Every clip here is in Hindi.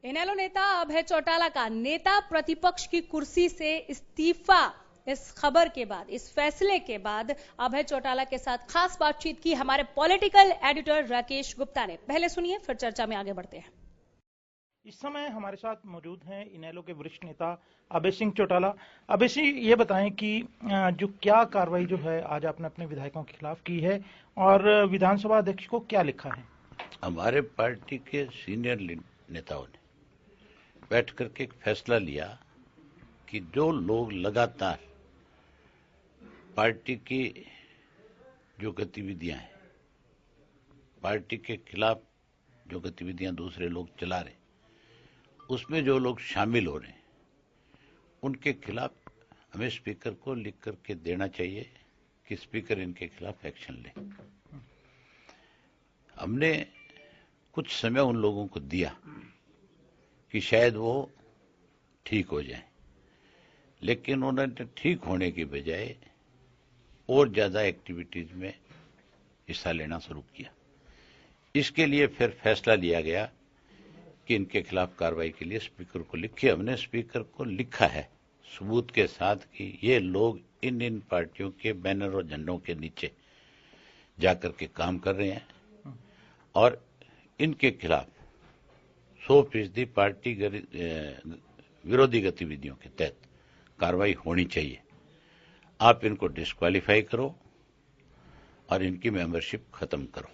इनेलो नेता अभय चौटाला का नेता प्रतिपक्ष की कुर्सी से इस्तीफा, इस खबर के बाद, इस फैसले के बाद अभय चौटाला के साथ खास बातचीत की हमारे पॉलिटिकल एडिटर राकेश गुप्ता ने। पहले सुनिए, फिर चर्चा में आगे बढ़ते हैं। इस समय हमारे साथ मौजूद हैं इनेलो के वरिष्ठ नेता अभय सिंह चौटाला। अभय सिंह, ये बताएं कि जो क्या कार्रवाई जो है आज आपने अपने विधायकों के खिलाफ की है और विधानसभा अध्यक्ष को क्या लिखा है? हमारे पार्टी के सीनियर नेताओं ने बैठ करके एक फैसला लिया कि जो लोग लगातार पार्टी की जो गतिविधियां हैं, पार्टी के खिलाफ जो गतिविधियां दूसरे लोग चला रहे, उसमें जो लोग शामिल हो रहे हैं, उनके खिलाफ हमें स्पीकर को लिख करके देना चाहिए कि स्पीकर इनके खिलाफ एक्शन ले। हमने कुछ समय उन लोगों को दिया कि शायद वो ठीक हो जाए, लेकिन उन्होंने ठीक होने की बजाय और ज्यादा एक्टिविटीज में हिस्सा लेना शुरू किया। इसके लिए फिर फैसला लिया गया कि इनके खिलाफ कार्रवाई के लिए स्पीकर को लिखिए। हमने स्पीकर को लिखा है सबूत के साथ कि ये लोग इन पार्टियों के बैनर और झंडों के नीचे जाकर के काम कर रहे हैं और इनके खिलाफ 100% पार्टी विरोधी गतिविधियों के तहत कार्रवाई होनी चाहिए। आप इनको डिस्क्वालीफाई करो और इनकी मेंबरशिप खत्म करो।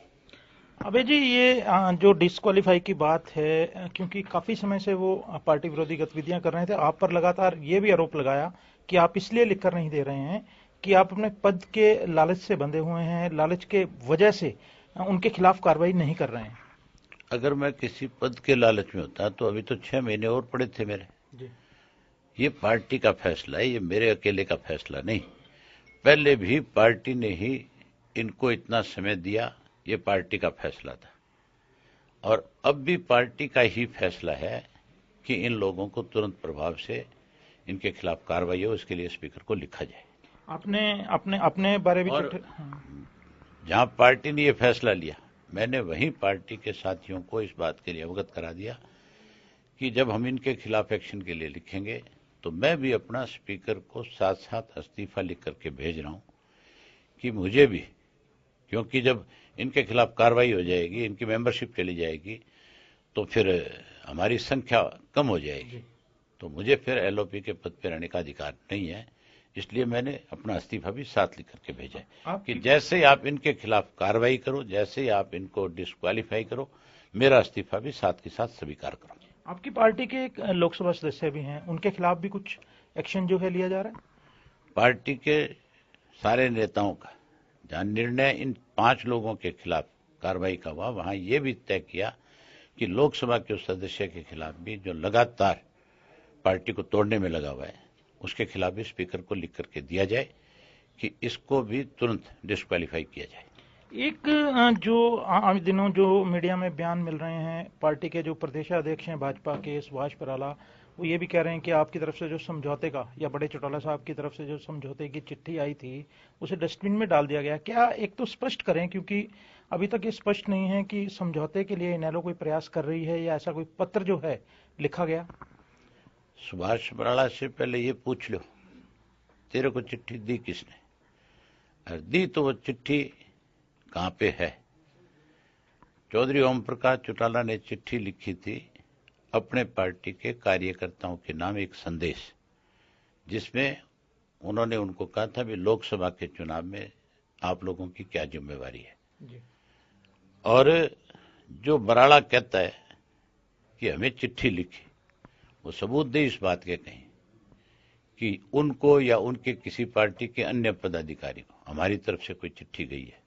अबे जी, ये जो डिस्क्वालीफाई की बात है, क्योंकि काफी समय से वो पार्टी विरोधी गतिविधियां कर रहे थे, आप पर लगातार ये भी आरोप लगाया कि आप इसलिए लिखकर नहीं दे रहे हैं कि आप अपने पद के लालच से बंधे हुए हैं, लालच के वजह से उनके खिलाफ कार्रवाई नहीं कर रहे हैं। अगर मैं किसी पद के लालच में होता तो अभी तो 6 महीने और पड़े थे मेरे जी। ये पार्टी का फैसला है, ये मेरे अकेले का फैसला नहीं। पहले भी पार्टी ने ही इनको इतना समय दिया, ये पार्टी का फैसला था और अब भी पार्टी का ही फैसला है कि इन लोगों को तुरंत प्रभाव से इनके खिलाफ कार्रवाई हो, इसके लिए स्पीकर को लिखा जाए। आपने अपने बारे में जहां पार्टी ने ये फैसला लिया, मैंने वहीं पार्टी के साथियों को इस बात के लिए अवगत करा दिया कि जब हम इनके खिलाफ एक्शन के लिए लिखेंगे तो मैं भी अपना स्पीकर को साथ साथ इस्तीफा लिख करके भेज रहा हूं कि मुझे भी, क्योंकि जब इनके खिलाफ कार्रवाई हो जाएगी, इनकी मेंबरशिप चली जाएगी तो फिर हमारी संख्या कम हो जाएगी, तो मुझे फिर एलओपी के पद पर रहने का अधिकार नहीं है। इसलिए मैंने अपना इस्तीफा भी साथ लिख करके भेजा है कि जैसे ही आप इनके खिलाफ कार्रवाई करो, जैसे ही आप इनको डिस्क्वालीफाई करो, मेरा इस्तीफा भी साथ के साथ स्वीकार करो। आपकी पार्टी के एक लोकसभा सदस्य भी हैं, उनके खिलाफ भी कुछ एक्शन जो है लिया जा रहा है? पार्टी के सारे नेताओं का जहां निर्णय इन 5 लोगों के खिलाफ कार्रवाई का हुआ, वहां ये भी तय किया कि लोकसभा के उस सदस्य के खिलाफ भी जो लगातार पार्टी को तोड़ने में लगा हुआ है, उसके खिलाफ भी स्पीकर को लिख करके दिया जाए कि इसको भी तुरंत डिस्क्वालीफाई किया जाए। एक जो आम दिनों जो मीडिया में बयान मिल रहे हैं, पार्टी के जो प्रदेशाध्यक्ष हैं भाजपा के सुभाष बराला, वो ये भी कह रहे हैं कि आपकी तरफ से जो समझौते का, या बड़े चौटाला साहब की तरफ से जो समझौते की चिट्ठी आई थी, उसे डस्टबिन में डाल दिया गया। क्या एक तो स्पष्ट करें, क्योंकि अभी तक ये स्पष्ट नहीं है कि समझौते के लिए इनेलो कोई प्रयास कर रही है या ऐसा कोई पत्र जो है लिखा गया। सुभाष बराला से पहले ये पूछ लो, तेरे को चिट्ठी दी किसने? और दी तो वो चिट्ठी कहां पे है? चौधरी ओम प्रकाश चौटाला ने चिट्ठी लिखी थी अपने पार्टी के कार्यकर्ताओं के नाम, एक संदेश, जिसमें उन्होंने उनको कहा था भी लोकसभा के चुनाव में आप लोगों की क्या जिम्मेवारी है जी। और जो बराला कहता है कि हमें चिट्ठी लिखी, वो सबूत दे इस बात के कहीं कि उनको या उनके किसी पार्टी के अन्य पदाधिकारी को हमारी तरफ से कोई चिट्ठी गई है।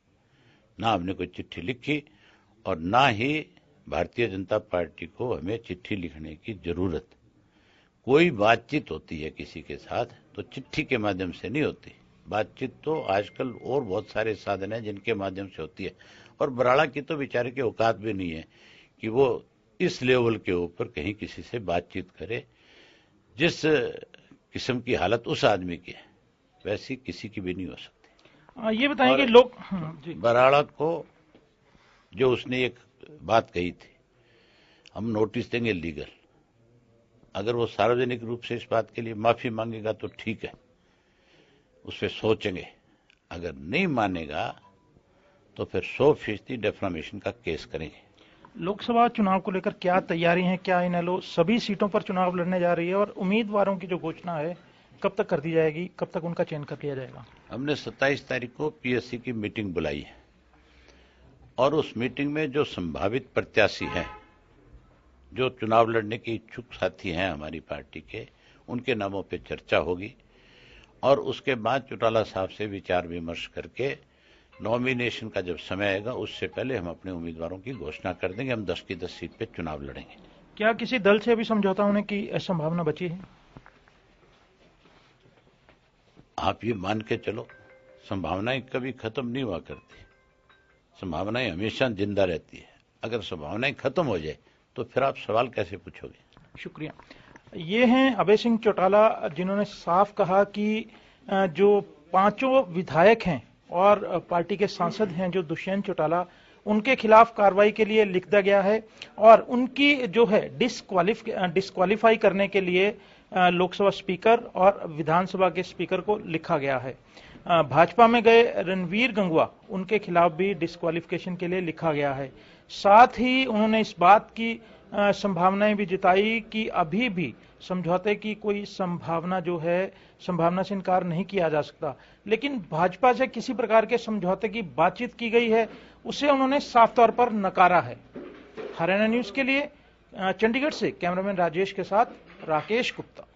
ना हमने कोई चिट्ठी लिखी और ना ही भारतीय जनता पार्टी को हमें चिट्ठी लिखने की जरूरत। कोई बातचीत होती है किसी के साथ तो चिट्ठी के माध्यम से नहीं होती। बातचीत तो आजकल और बहुत सारे साधन हैं जिनके माध्यम से होती है, और बराला की तो बेचारे की औकात भी नहीं है कि वो इस लेवल के ऊपर कहीं किसी से बातचीत करे। जिस किस्म की हालत उस आदमी की है, वैसी किसी की भी नहीं हो सकती। ये बताएं कि लोग बराला को जो उसने एक बात कही थी, हम नोटिस देंगे लीगल, अगर वो सार्वजनिक रूप से इस बात के लिए माफी मांगेगा तो ठीक है, उस पर सोचेंगे। अगर नहीं मानेगा तो फिर 100% डेफामेशन का केस करेंगे। लोकसभा चुनाव को लेकर क्या तैयारी है? क्या इनेलो सभी सीटों पर चुनाव लड़ने जा रही है और उम्मीदवारों की जो घोषणा है कब तक कर दी जाएगी, कब तक उनका चयन कर लिया जाएगा? हमने 27 तारीख को पीएससी की मीटिंग बुलाई है और उस मीटिंग में जो संभावित प्रत्याशी हैं, जो चुनाव लड़ने के इच्छुक साथी हैं हमारी पार्टी के, उनके नामों पर चर्चा होगी और उसके बाद चौटाला साहब से विचार विमर्श करके नॉमिनेशन का जब समय आएगा उससे पहले हम अपने उम्मीदवारों की घोषणा कर देंगे। हम 10 की 10 सीट पे चुनाव लड़ेंगे। क्या किसी दल से अभी समझौता होने की संभावना बची है? आप ये मान के चलो, संभावनाएं कभी खत्म नहीं हुआ करती, संभावनाएं हमेशा जिंदा रहती है। अगर संभावनाएं खत्म हो जाए तो फिर आप सवाल कैसे पूछोगे? शुक्रिया। ये हैं अभय सिंह चौटाला, जिन्होंने साफ कहा कि जो 5 विधायक हैं और पार्टी के सांसद हैं जो दुष्यंत चौटाला, उनके खिलाफ कार्रवाई के लिए लिख दिया गया है और उनकी जो है डिस्क्वालीफाई करने के लिए लोकसभा स्पीकर और विधानसभा के स्पीकर को लिखा गया है। भाजपा में गए रणवीर गंगवा, उनके खिलाफ भी डिस्क्वालिफिकेशन के लिए लिखा गया है। साथ ही उन्होंने इस बात की संभावनाएं भी जताई कि अभी भी समझौते की कोई संभावना जो है, संभावना से इनकार नहीं किया जा सकता, लेकिन भाजपा से किसी प्रकार के समझौते की बातचीत की गई है उसे उन्होंने साफ तौर पर नकारा है। हरियाणा न्यूज के लिए चंडीगढ़ से कैमरामैन राजेश के साथ राकेश गुप्ता।